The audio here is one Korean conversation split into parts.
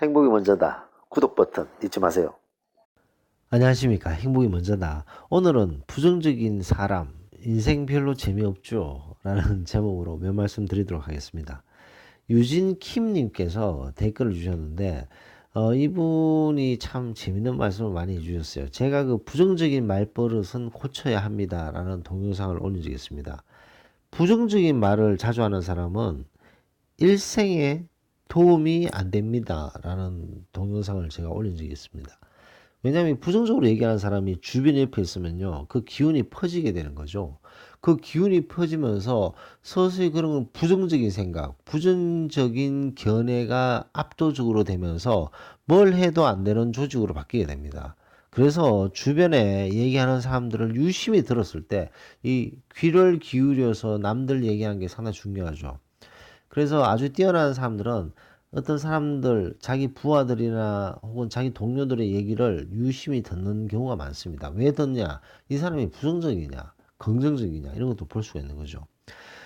행복이 먼저다. 구독 버튼 잊지 마세요. 안녕하십니까. 행복이 먼저다. 오늘은 부정적인 사람, 인생 별로 재미없죠. 라는 제목으로 몇 말씀 드리도록 하겠습니다. 유진킴님께서 댓글을 주셨는데, 이분이 참 재밌는 말씀을 많이 해주셨어요. 제가 그 부정적인 말버릇은 고쳐야 합니다. 라는 동영상을 올린 적이 있습니다. 부정적인 말을 자주 하는 사람은 일생에 도움이 안 됩니다. 라는 동영상을 제가 올린 적이 있습니다. 왜냐하면 부정적으로 얘기하는 사람이 주변 옆에 있으면요, 그 기운이 퍼지게 되는 거죠. 그 기운이 퍼지면서 서서히 그런 부정적인 생각, 부정적인 견해가 압도적으로 되면서 뭘 해도 안 되는 조직으로 바뀌게 됩니다. 그래서 주변에 얘기하는 사람들을 유심히 들었을 때 이 귀를 기울여서 남들 얘기하는 게 상당히 중요하죠. 그래서 아주 뛰어난 사람들은 어떤 사람들, 자기 부하들이나 혹은 자기 동료들의 얘기를 유심히 듣는 경우가 많습니다. 왜 듣냐? 이 사람이 부정적이냐? 긍정적이냐? 이런 것도 볼 수가 있는 거죠.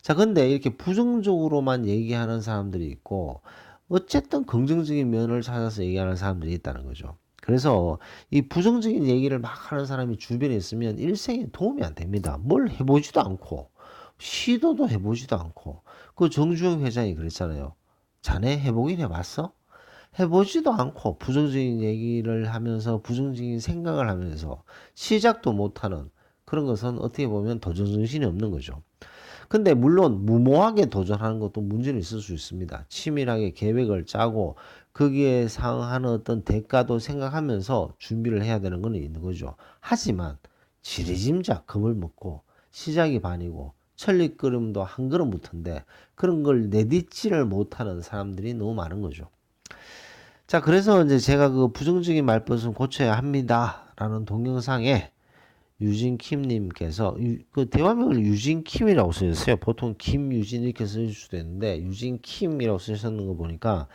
자, 근데 이렇게 부정적으로만 얘기하는 사람들이 있고, 어쨌든 긍정적인 면을 찾아서 얘기하는 사람들이 있다는 거죠. 그래서 이 부정적인 얘기를 막 하는 사람이 주변에 있으면 일생에 도움이 안 됩니다. 뭘 해보지도 않고, 시도도 해보지도 않고, 그 정주영 회장이 그랬잖아요. 자네 해보긴 해봤어? 해보지도 않고 부정적인 얘기를 하면서 부정적인 생각을 하면서 시작도 못하는 그런 것은 어떻게 보면 도전정신이 없는 거죠. 근데 물론 무모하게 도전하는 것도 문제는 있을 수 있습니다. 치밀하게 계획을 짜고 거기에 상응하는 어떤 대가도 생각하면서 준비를 해야 되는 건 있는 거죠. 하지만 지리짐작 겁을 먹고 시작이 반이고 천리끓음도 한 걸음부터인데 그런 걸 내딛지를 못하는 사람들이 너무 많은 거죠. 자, 그래서 이제 제가 그 부정적인 말버릇은 고쳐야 합니다라는 동영상에 유진킴님께서 그 대화명을 유진킴이라고 쓰셨어요. 보통 김유진 이렇게 쓰실 수도 있는데 유진킴이라고 쓰셨는 거 보니까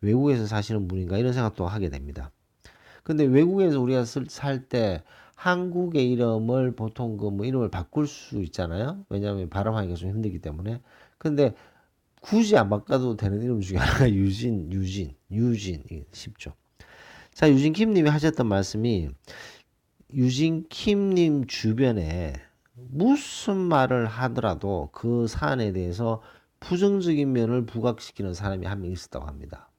외국에서 사시는 분인가 이런 생각도 하게 됩니다. 근데 외국에서 우리가 살 때 한국의 이름을 보통 그 뭐 이름을 바꿀 수 있잖아요. 왜냐하면 발음하기가 좀 힘들기 때문에. 근데 굳이 안 바꿔도 되는 이름 중에 하나가 유진 이게 쉽죠. 자, 유진킴님이 하셨던 말씀이 유진킴님 주변에 무슨 말을 하더라도 그 사안에 대해서 부정적인 면을 부각시키는 사람이 한 명 있었다고 합니다.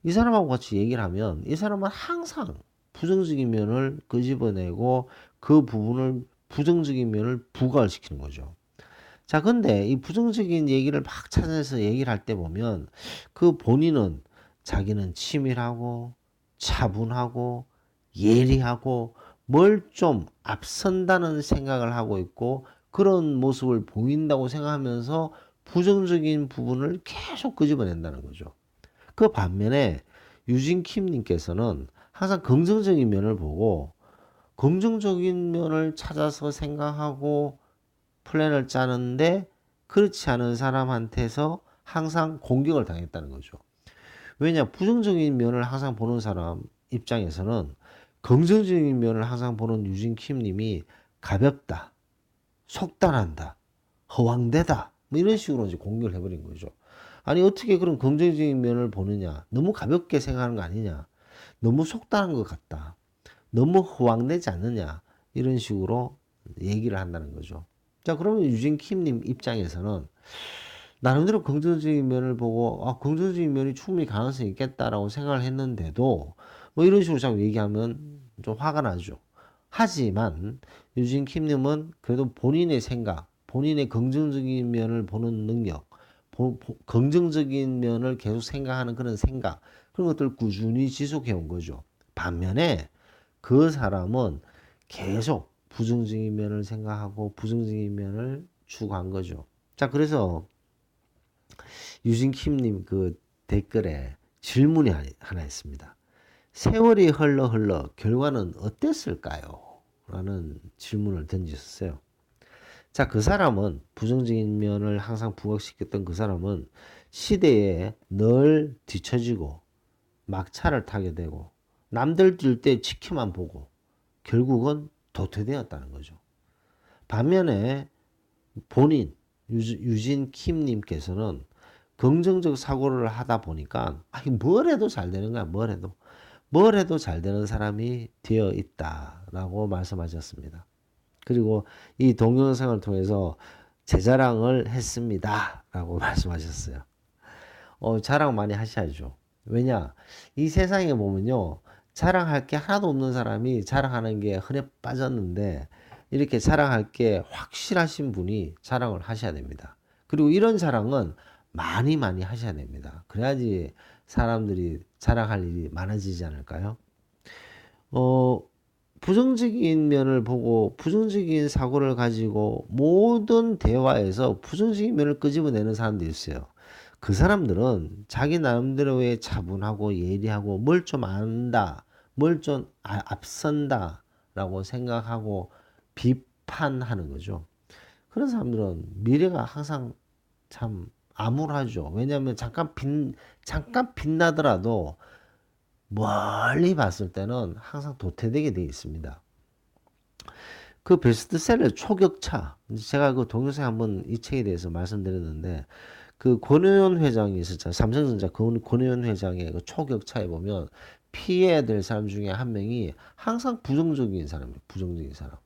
이 사람하고 같이 얘기를 하면 이 사람은 항상 부정적인 면을 끄집어내고 그 부분을 부정적인 면을 부각을 시키는 거죠. 자, 근데 이 부정적인 얘기를 막 찾아내서 얘기를 할 때 보면 그 본인은 자기는 치밀하고 차분하고 예리하고 뭘 좀 앞선다는 생각을 하고 있고 그런 모습을 보인다고 생각하면서 부정적인 부분을 계속 끄집어낸다는 거죠. 그 반면에 유진킴님께서는 항상 긍정적인 면을 보고 긍정적인 면을 찾아서 생각하고 플랜을 짜는데 그렇지 않은 사람한테서 항상 공격을 당했다는 거죠. 왜냐? 부정적인 면을 항상 보는 사람 입장에서는 긍정적인 면을 항상 보는 유진킴 님이 가볍다, 속단한다, 허황되다, 뭐 이런 식으로 이제 공격을 해버린 거죠. 아니, 어떻게 그런 긍정적인 면을 보느냐? 너무 가볍게 생각하는 거 아니냐? 너무 속단한 것 같다. 너무 허황되지 않느냐? 이런 식으로 얘기를 한다는 거죠. 자, 그러면 유진 킴님 입장에서는 나름대로 긍정적인 면을 보고 긍정적인 면이 충분히 가능성이 있겠다라고 생각을 했는데도 뭐 이런 식으로 자꾸 얘기하면 좀 화가 나죠. 하지만 유진 킴님은 그래도 본인의 생각, 본인의 긍정적인 면을 보는 능력, 긍정적인 면을 계속 생각하는 그런 생각, 그런 것들을 꾸준히 지속해 온 거죠. 반면에 그 사람은 계속 부정적인 면을 생각하고 부정적인 면을 추구한 거죠. 자, 그래서 유진킴님 그 댓글에 질문이 하나 있습니다. 세월이 흘러 흘러 결과는 어땠을까요? 라는 질문을 던지셨어요. 자, 그 사람은 부정적인 면을 항상 부각시켰던 그 사람은 시대에 늘 뒤처지고 막차를 타게 되고 남들 뛸 때 지켜만 보고 결국은 도태되었다는 거죠. 반면에 본인 유진 킴님께서는 긍정적 사고를 하다 보니까 뭘 해도 잘 되는 거야. 뭘 해도 잘 되는 사람이 되어 있다라고 말씀하셨습니다. 그리고 이 동영상을 통해서 제 자랑을 했습니다라고 말씀하셨어요. 자랑 많이 하셔야죠. 왜냐? 이 세상에 보면요. 자랑할 게 하나도 없는 사람이 자랑하는 게 흔해 빠졌는데 이렇게 자랑할 게 확실하신 분이 자랑을 하셔야 됩니다. 그리고 이런 자랑은 많이 많이 하셔야 됩니다. 그래야지 사람들이 자랑할 일이 많아지지 않을까요? 어, 부정적인 면을 보고 부정적인 사고를 가지고 모든 대화에서 부정적인 면을 끄집어내는 사람들이 있어요. 그 사람들은 자기 나름대로의 차분하고 예리하고 뭘 좀 안다, 뭘 좀 앞선다라고 생각하고 비판하는 거죠. 그런 사람들은 미래가 항상 참 암울하죠. 왜냐하면 잠깐 빛나더라도 멀리 봤을 때는 항상 도태되게 되어 있습니다. 그 베스트셀러 초격차. 제가 그 동영상에 한번 이 책에 대해서 말씀드렸는데, 그 권오현 회장이 있었잖아요. 삼성전자 권오현 회장의 그 초격차에 보면 피해야 될 사람 중에 한 명이 항상 부정적인 사람이에요. 부정적인 사람.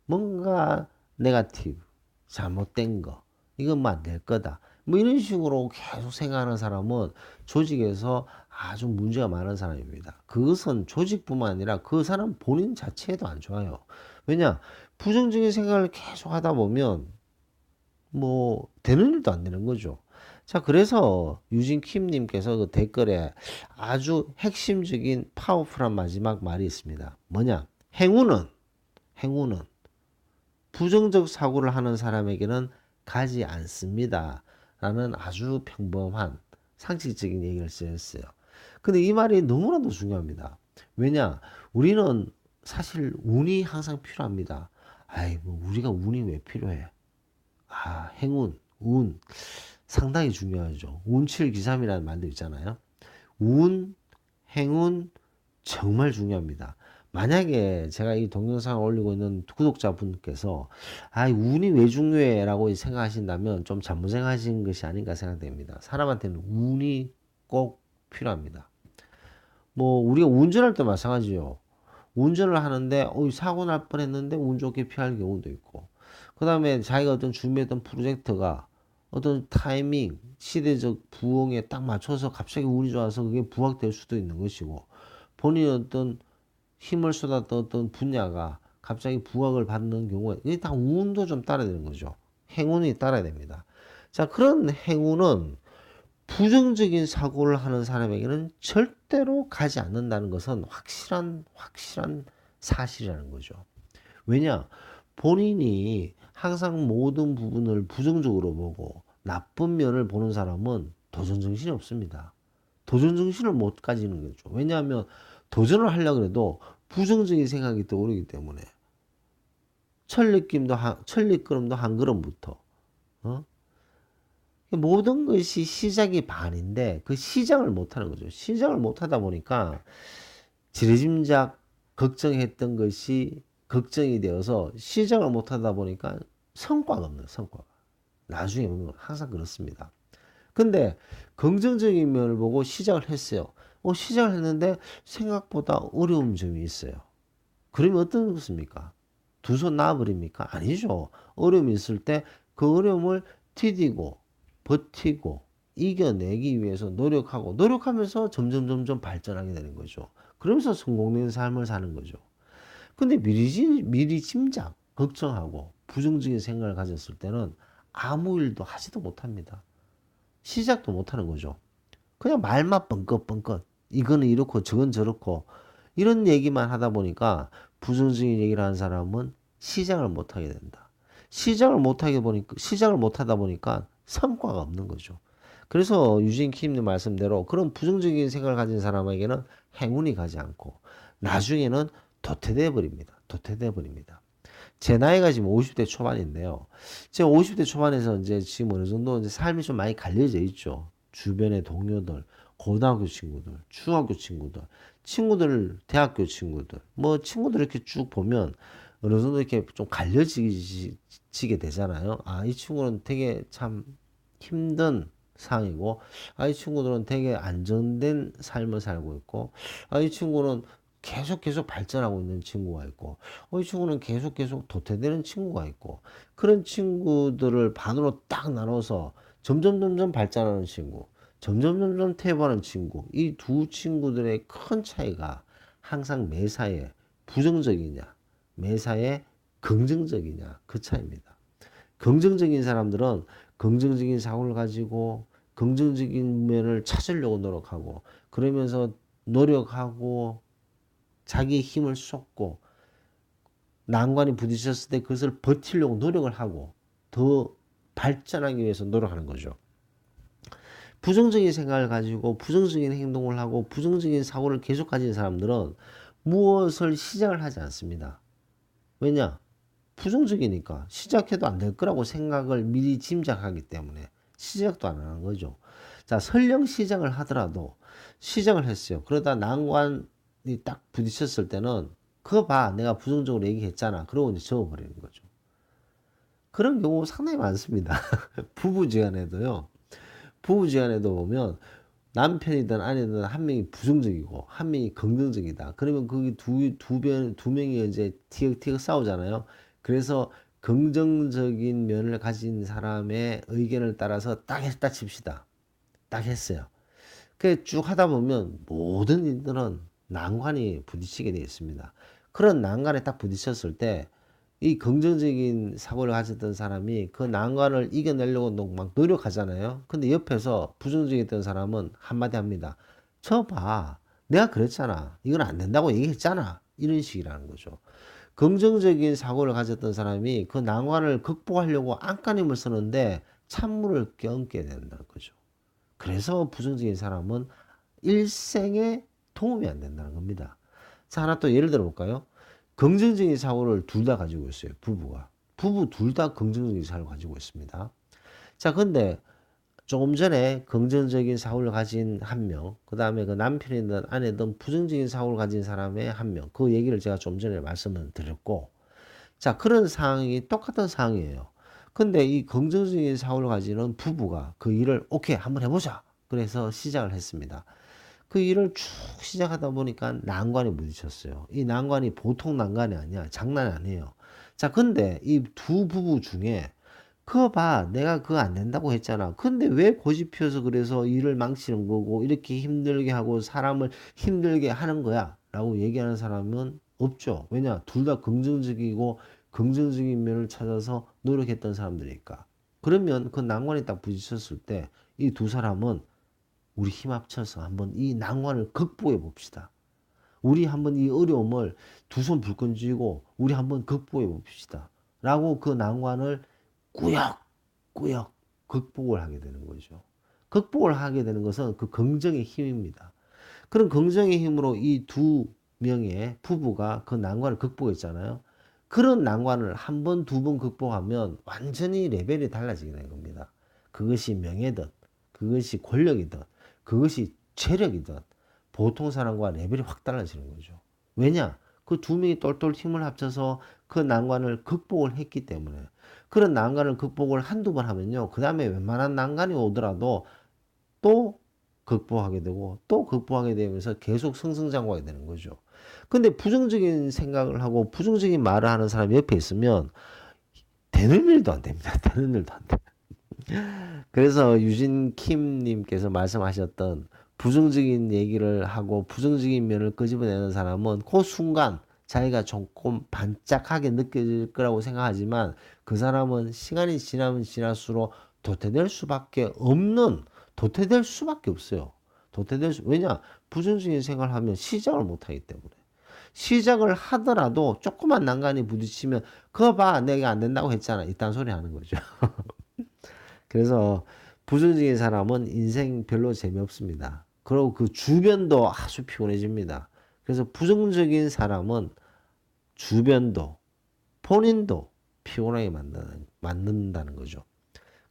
뭔가 네가티브, 잘못된 거, 이건 뭐 안 될 거다. 뭐 이런 식으로 계속 생각하는 사람은 조직에서 아주 문제가 많은 사람입니다. 그것은 조직뿐만 아니라 그 사람 본인 자체에도 안 좋아요. 왜냐? 부정적인 생각을 계속 하다 보면 뭐 되는 일도 안 되는 거죠. 자, 그래서 유진 킴님께서 그 댓글에 아주 핵심적인 파워풀한 마지막 말이 있습니다. 뭐냐? 행운은 부정적 사고를 하는 사람에게는 가지 않습니다. 라는 아주 평범한 상식적인 얘기를 쓰였어요. 근데 이 말이 너무나도 중요합니다. 왜냐? 우리는 사실 운이 항상 필요합니다. 아이, 뭐 우리가 운이 왜 필요해? 운. 상당히 중요하죠. 운칠기삼이라는 말도 있잖아요. 운, 행운 정말 중요합니다. 만약에 제가 이 동영상을 올리고 있는 구독자분께서 운이 왜 중요해? 라고 생각하신다면 좀 잘못 생각하신 것이 아닌가 생각됩니다. 사람한테는 운이 꼭 필요합니다. 뭐 우리가 운전할 때 마찬가지요. 운전을 하는데 사고 날 뻔했는데 운 좋게 피할 경우도 있고, 그 다음에 자기가 어떤 준비했던 프로젝트가 어떤 타이밍, 시대적 부흥에 딱 맞춰서 갑자기 운이 좋아서 그게 부각될 수도 있는 것이고, 본인이 어떤 힘을 쏟았던 어떤 분야가 갑자기 부각을 받는 경우에 이게 다 운도 좀 따라야 되는 거죠. 행운이 따라야 됩니다. 자, 그런 행운은 부정적인 사고를 하는 사람에게는 절대로 가지 않는다는 것은 확실한 사실이라는 거죠. 왜냐? 본인이 항상 모든 부분을 부정적으로 보고 나쁜 면을 보는 사람은 도전 정신이 없습니다. 도전 정신을 못 가지는 거죠. 왜냐하면 도전을 하려고 해도 부정적인 생각이 떠오르기 때문에 천리걸음도 한 걸음부터 모든 것이 시작이 반인데 그 시작을 못하는 거죠. 시작을 못하다 보니까 지레짐작 걱정했던 것이 걱정이 되어서 시작을 못하다 보니까 성과가 없는 성과가. 나중에 보면 항상 그렇습니다. 근데 긍정적인 면을 보고 시작을 했어요. 시작을 했는데 생각보다 어려운 점이 있어요. 그러면 어떤 것입니까? 두 손 놔버립니까? 아니죠. 어려움이 있을 때 그 어려움을 디디고 버티고 이겨내기 위해서 노력하면서 점점 발전하게 되는 거죠. 그러면서 성공적인 삶을 사는 거죠. 근데 미리 짐작, 걱정하고 부정적인 생각을 가졌을 때는 아무 일도 하지도 못합니다. 시작도 못하는 거죠. 그냥 말만 뻥긋뻥긋 이거는 이렇고 저건 저렇고 이런 얘기만 하다 보니까 부정적인 얘기를 하는 사람은 시작을 못하게 된다. 시작을 못하다 보니까 성과가 없는 거죠. 그래서 유진 킴님 말씀대로 그런 부정적인 생각을 가진 사람에게는 행운이 가지 않고 나중에는 도태돼 버립니다. 제 나이가 지금 50대 초반인데요. 제가 50대 초반에서 이제 지금 어느 정도 이제 삶이 좀 많이 갈려져 있죠. 주변의 동료들, 고등학교 친구들, 중학교 친구들, 대학교 친구들, 뭐 친구들 이렇게 쭉 보면 어느 정도 이렇게 좀 갈려지게 되잖아요. 이 친구는 되게 참 힘든 상황이고, 이 친구들은 되게 안정된 삶을 살고 있고, 이 친구는 계속 발전하고 있는 친구가 있고, 이 친구는 계속 도태되는 친구가 있고, 그런 친구들을 반으로 딱 나눠서 점점 발전하는 친구, 점점 퇴보하는 친구, 이 두 친구들의 큰 차이가 항상 매사에 부정적이냐, 매사에 긍정적이냐, 그 차이입니다. 긍정적인 사람들은 긍정적인 사고를 가지고 긍정적인 면을 찾으려고 노력하고, 그러면서 노력하고 자기 힘을 쏟고 난관이 부딪혔을 때 그것을 버티려고 노력을 하고 더 발전하기 위해서 노력하는 거죠. 부정적인 생각을 가지고 부정적인 행동을 하고 부정적인 사고를 계속 가진 사람들은 무엇을 시작을 하지 않습니다. 왜냐? 부정적이니까 시작해도 안 될 거라고 생각을 미리 짐작하기 때문에 시작도 안 하는 거죠. 자, 설령 시작을 하더라도 시작을 했어요. 그러다 난관이 딱 부딪혔을 때는 그거 봐, 내가 부정적으로 얘기했잖아. 그러고 이제 접어버리는 거죠. 그런 경우 상당히 많습니다. 부부지간에도요. 부부지간에도 보면 남편이든 아내든 한 명이 부정적이고 한 명이 긍정적이다. 그러면 거기 두 명이 이제 티격태격 싸우잖아요. 그래서 긍정적인 면을 가진 사람의 의견을 따라서 딱 했다 칩시다. 딱 했어요. 그 쭉 하다 보면 모든 일들은 난관이 부딪히게 되어 있습니다. 그런 난관에 딱 부딪혔을 때 이 긍정적인 사고를 가졌던 사람이 그 난관을 이겨내려고 막 노력하잖아요. 근데 옆에서 부정적이었던 사람은 한마디 합니다. 저 봐. 내가 그랬잖아. 이건 안 된다고 얘기했잖아. 이런 식이라는 거죠. 긍정적인 사고를 가졌던 사람이 그 난관을 극복하려고 안간힘을 쓰는데 찬물을 끼얹게 된다는 거죠. 그래서 부정적인 사람은 일생에 도움이 안 된다는 겁니다. 자, 하나 또 예를 들어 볼까요? 긍정적인 사고를 둘 다 가지고 있어요. 부부가. 부부 둘 다 긍정적인 사고를 가지고 있습니다. 자, 근데 조금 전에 긍정적인 사고를 가진 한 명, 그 다음에 그 남편이든 아내든 부정적인 사고를 가진 사람의 한 명, 그 얘기를 제가 좀 전에 말씀을 드렸고, 자, 그런 상황이 똑같은 상황이에요. 근데 이 긍정적인 사고를 가지는 부부가 그 일을 오케이, 한번 해보자. 그래서 시작을 했습니다. 그 일을 쭉 시작하다 보니까 난관이 부딪혔어요. 이 난관이 보통 난관이 아니야. 장난이 아니에요. 자, 근데 이 두 부부 중에 그거 봐. 내가 그거 안 된다고 했잖아. 근데 왜 고집 피워서 그래서 일을 망치는 거고 이렇게 힘들게 하고 사람을 힘들게 하는 거야? 라고 얘기하는 사람은 없죠. 왜냐? 둘 다 긍정적이고 긍정적인 면을 찾아서 노력했던 사람들이니까. 그러면 그 난관이 딱 부딪혔을 때 이 두 사람은 우리 힘 합쳐서 한번 이 난관을 극복해 봅시다. 우리 한번 이 어려움을 두 손 불끈 쥐고 우리 한번 극복해 봅시다. 라고 그 난관을 꾸역꾸역 극복을 하게 되는 거죠. 극복을 하게 되는 것은 그 긍정의 힘입니다. 그런 긍정의 힘으로 이 두 명의 부부가 그 난관을 극복했잖아요. 그런 난관을 한 번, 두 번 극복하면 완전히 레벨이 달라지게 되는 겁니다. 그것이 명예든, 그것이 권력이든, 그것이 재력이든 보통 사람과 레벨이 확 달라지는 거죠. 왜냐? 그 두 명이 똘똘 힘을 합쳐서 그 난관을 극복을 했기 때문에 그런 난관을 극복을 한두 번 하면요. 그 다음에 웬만한 난관이 오더라도 또 극복하게 되고 또 극복하게 되면서 계속 승승장구하게 되는 거죠. 근데 부정적인 생각을 하고 부정적인 말을 하는 사람이 옆에 있으면 되는 일도 안 됩니다. 되는 일도 안 돼. 그래서 유진 킴님께서 말씀하셨던 부정적인 얘기를 하고 부정적인 면을 끄집어내는 사람은 그 순간 자기가 조금 반짝하게 느껴질 거라고 생각하지만 그 사람은 시간이 지나면 지날수록 도태될 수밖에 없는 도태될 수밖에 없어요. 왜냐? 부정적인 생각을 하면 시작을 못하기 때문에. 시작을 하더라도 조그만 난간이 부딪히면 그거 봐 내가 안 된다고 했잖아. 이딴 소리 하는 거죠. 그래서 부정적인 사람은 인생 별로 재미없습니다. 그리고 그 주변도 아주 피곤해집니다. 그래서 부정적인 사람은 주변도 본인도 피곤하게 만든다는 거죠.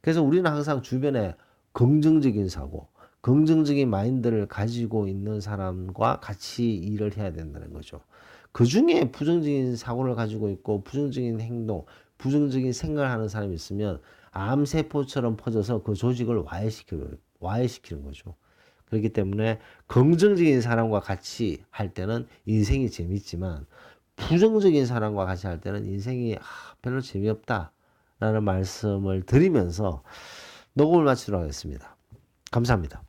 그래서 우리는 항상 주변에 긍정적인 사고, 긍정적인 마인드를 가지고 있는 사람과 같이 일을 해야 된다는 거죠. 그 중에 부정적인 사고를 가지고 있고 부정적인 행동, 부정적인 생각을 하는 사람이 있으면 암세포처럼 퍼져서 그 조직을 와해시키는 거죠. 그렇기 때문에 긍정적인 사람과 같이 할 때는 인생이 재밌지만 부정적인 사람과 같이 할 때는 인생이 별로 재미없다라는 말씀을 드리면서 녹음을 마치도록 하겠습니다. 감사합니다.